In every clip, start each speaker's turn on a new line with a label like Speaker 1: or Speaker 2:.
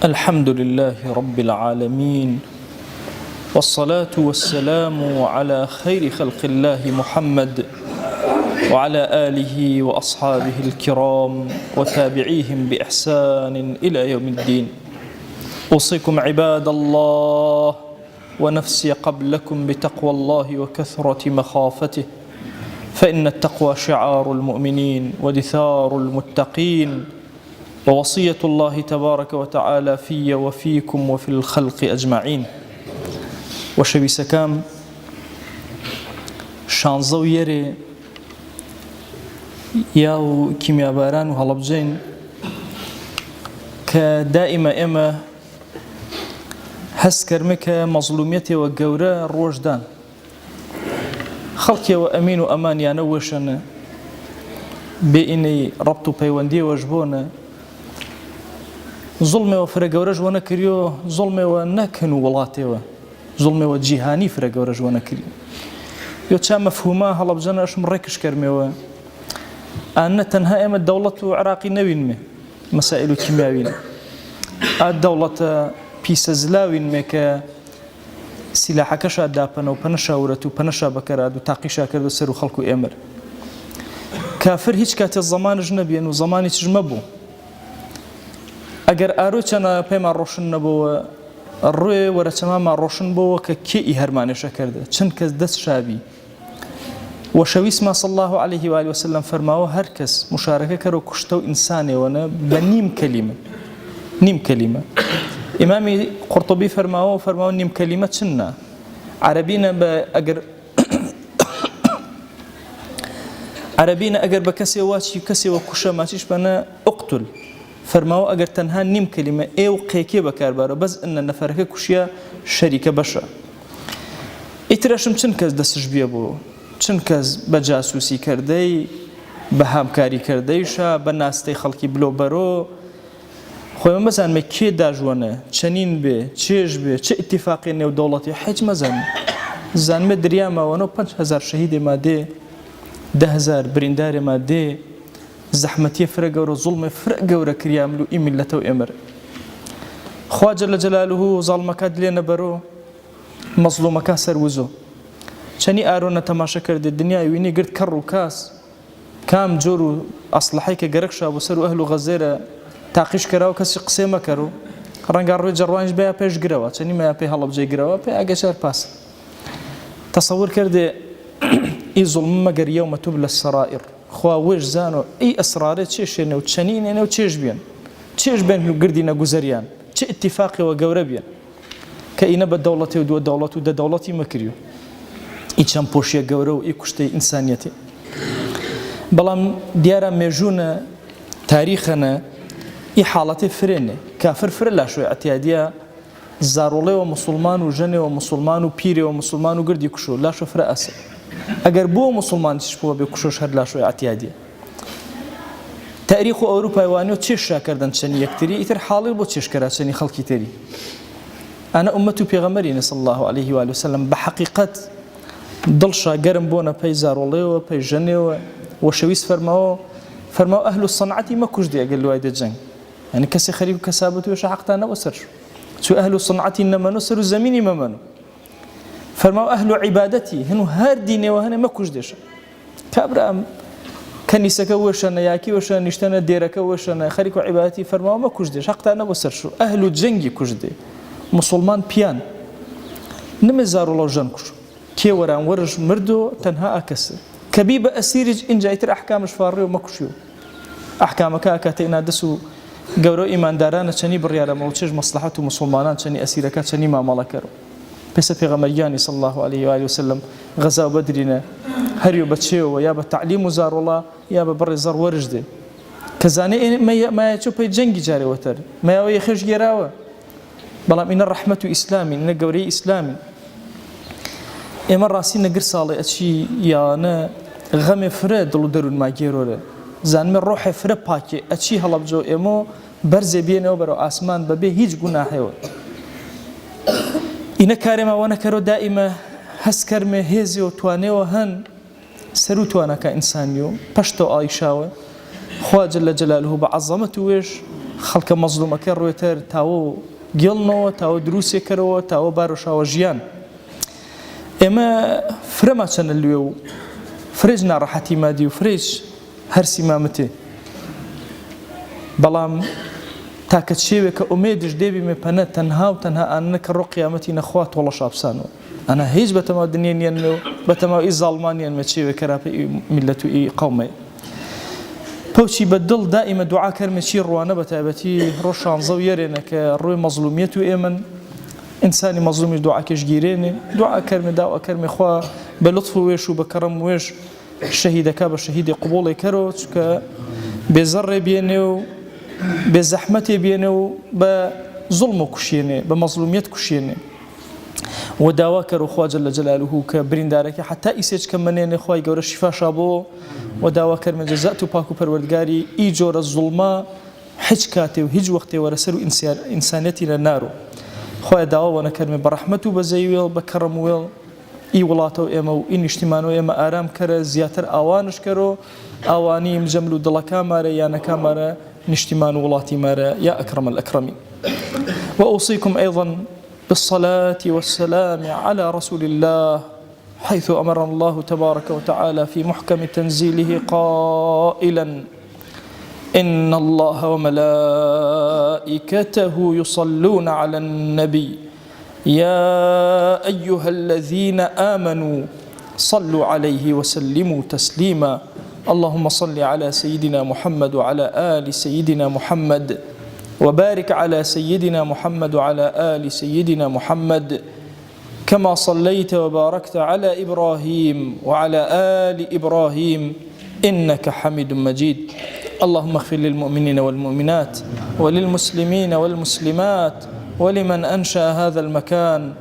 Speaker 1: الحمد لله رب العالمين، والصلاة والسلام على خير خلق الله محمد وعلى آله وأصحابه الكرام وتابعيهم بإحسان إلى يوم الدين. أوصيكم عباد الله ونفسي قبلكم بتقوى الله وكثرة مخافته، فإن التقوى شعار المؤمنين ودثار المتقين، ووصية الله تبارك وتعالى في وفيكم وفي الخلق أجمعين. وشوي سكام شانزو يري ياو كيميا باران وهلبجين كدائما إما هسكرمك مظلوميتي وقورا روجدان خلقي وأمين وأمان يانوشن بإني ربطو بيواندي وجبونا ظلمي وفرقورج وانا كريو ظلمي ونكن ولاتي ظلمي وجيهاني فرقورج وانا كريو يو تشا مفهوما هلا بجانا اش مريكش كرمي أن تنها إما الدولة عراقي نوين مي مسائل كيميائيين الدولة بيسزلاوين مي ك سلاح كشا دابنا وبنشا ورتو بنشا بكراد وتعقيشا كردو سرو خلقو امر كافر هيج كات الزمان اجنبي انه زماني تجمبو اگر اروچنا پما روشن نبو الروي ورا تمام روشن بو كي هرمانه شكرده چن کس دست شابي وشوي اسمه صلى الله عليه واله وسلم فرماوه هر کس مشاركه کرو کشتو انساني وانا بنيم كلمه امامي قرطبي فرماوه نيم كلمه چنا عربينا اگر عربينا اگر بكسي واشي كسي وكشه ماشيش بنا اقتل فرماوه اگر تنها نيم كلمه اي وقيكي بكاربارو بس ان نفرك كشيا شريكه بشا اتراشم چن کس دستش بیا بو چن کس بجاسوسی کردی بهامکاری کردیشا بناستی خلقی بلو برو خويا مثلا مكي داجونه چنين به چيج به چه اتفاقي نو دولتي حج مزن زان مدريا ما ونو 5000 شهيد ماده 10000 بريندار ماده زحمتي فرق ظلم فرق وركرياملو ملته امر خوا جل جلاله ظلمك دلنا برو مظلومك سروزو چني ارونه تماشا کرد الدنيا ويني قرت كرو كاس كام جورو اصلحيك قرقشا ابو سرو اهل غزيره تاقيش كراو كسي قسيمه كرو رنگار روي جروانج بها پیش گروا چني ما به هلب جي گروا به اگشار پاس تصور کرده اي ظلم مگر يوم تبلى السرائر خوا وش زانو اي اسرار تشيش نو تشنين نو تشيش بين قردينا غزريان تش اتفاقي وغوربيان كاينه بدولتي ودو دولتي ود دولتي مكريو اي چمپوشي غورو اي كشتي انسانيتي بلام ديارا ميجونه تاريخنا اي حالتي فرنه كافر فرلا شوي اعتياديه زارولي ومسلمان وجني ومسلمان وبيري ومسلمان وقردي كشو لا شو فرأس اگر بو مسلمان تشبو بكشوش هر لا شو اعتياديه تاريخ اوروبا وانو تشيش كردن شني يكتري يتر حالي بو تشيش كرا شني خلقي تري انا امتي بيغمرين صلى الله عليه واله وسلم بحقيقه ضلشا قرم بونا بي زارولي وبي جني وشويس فرماو اهل الصنعه ما كوجدي قال له هيدا جن يعني كسي خريق كسابته وش حقتنا وسر شو اهل الصنعه انما نسر الزمين ما منو فرماو اهل عبادتي هنو هر ديني وهنا ما كوجدش كابرام كنيسه وشنا ياكي وشنا نشتنا ديرك وشنا خريق عبادتي فرماو ما كوجدش حقتنا وسر شو اهل الجنگ كوجدي مسلمان بيان نمزارو لو جنكش كي وران ورج مردو تنها اكس كبيب اسيرج ان جايتر احكام شفاري وما كشيو احكامك كاتينا دسو قورو ايمان داران چني برياله موچج مصلحته مسلمانان چني اسيرك چني ما ملكرو بس في غمرياني صلى الله عليه واله وسلم غزا بدرنا هريو بتشيو يا بتعليم زار الله يا ببر زر ورجده كزاني ما يشوف جنگي جاري وتر ما يخش جراوه بلا من الرحمه اسلامي ان قوري اسلامي اما راسين قرصالي اشي يا انا غم فرد لو درون ما جيرو زان من روح فرد باكي اشي هلب جو امو برز بينه وبرو اسمان ببي هيج گناهه إن كارما وانا كرو دائما هسكرمه هزي وتواني وهن سرو توانا كإنسانيو پشتو آيشاوه خوا جل جلاله بعظمته ويش خەڵکە مەزلومەکە ڕوێتەر تاوە گێڵنەوە تاوە دروستێکەرەوە تاوە بارۆشاوە ژیان ئێمە فرەما چەنە لێ و فرێژ ناڕەحەتی مادی و فرێژ هەرسی مامتێ بەڵام تاکە شێوێکە ئومێدش دێبیمێ پەنە تەنها و تەنها ئانە کە ڕۆ قیامەتی نەخوا تۆڵە شابسانەوە ئەنا هیچ بەتەما دنیێنیان و بەتەماوی زاڵمانیان مەچێوێ کەراپە میلەت و ئی قەومێ پەوچی بەدڵ دائیمە دوعا کەرمێکی ڕوانە بە تایبەتی ڕۆ شانزە و یەرێنە کە ڕووی مەزلومیەت و ئێمن ئینسانی مەزلومی دوعاکەش گیرێنێ دوعا کەرمێ داوا کەرمێ خوا بە لطف و وێش و بە کەڕەم وێش شەهیدەکە بە شەهیدی قبوڵی کەرەوە چکە بێزەڕێ بێنێ و بێ زەحمەتێ بێنێ و بە زوڵم و کوشێنێ بە مەزلومیەت کوشێنێ و داوا کەر و خوا جەل جەلالوه کە بریندارەکە حتا ئیسێج کە منێنێ خوای گەورە شیفاشا بۆ و داوا کەرمە جەزات و پاک و پەروەردگاری ئی جۆرە زوڵمە هیچ کاتێ و هیچ وەختێ وەرەسەر و ئینسانیەتی لە نارۆ خوای داوا وەنە کەرمێ بە ڕەحمەت و بە زەیوێڵ بە کەڕەم وێڵ ئی وڵاتەوە ئێمە و ئی نیشتیمانەوە ئێمە ئارام کەرە زیاتر ئاوانش کەرۆ ئاوانی مجەمل و دڵەکە مارە یانەکە مارە نشتمان وڵاتی مارە یا ئەکرەم الأكرمين وأوصيكم أيضا بالصلاة والسلام على رسول الله حيث أمر الله تبارك وتعالى في محكم تنزيله قائلا إن الله وملائكته يصلون على النبي يا أيها الذين آمنوا صلوا عليه وسلموا تسليما اللهم صل على سيدنا محمد وعلى آل سيدنا محمد وبارك على سيدنا محمد وعلى آل سيدنا محمد كما صليت وباركت على إبراهيم وعلى آل إبراهيم إنك حميد مجيد اللهم اغفر للمؤمنين والمؤمنات وللمسلمين والمسلمات ولمن أنشأ هذا المكان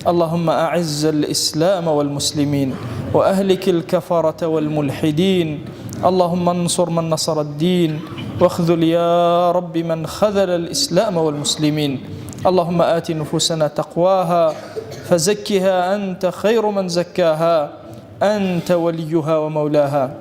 Speaker 1: اللهم أعز الإسلام والمسلمين وأهلك الكفرة والملحدين اللهم انصر من نصر الدين واخذل يا رب من خذل الإسلام والمسلمين اللهم آت نفوسنا تقواها فزكها أنت خير من زكاها أنت وليها ومولاها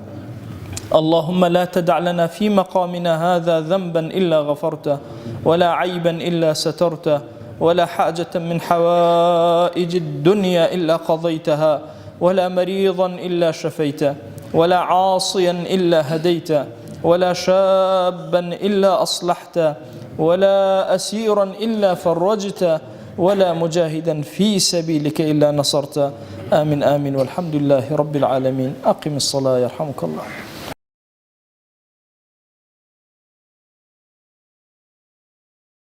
Speaker 1: اللهم لا تدع لنا في مقامنا هذا ذنبا إلا غفرته ولا عيبا إلا سترته ولا حاجة من حوائج الدنيا إلا قضيتها ولا مريضا إلا شفيته ولا عاصيا إلا هديته ولا شابا إلا أصلحته ولا أسيرا إلا فرجته ولا مجاهدا في سبيلك إلا نصرته آمين آمين والحمد لله رب العالمين أقم الصلاة يرحمك الله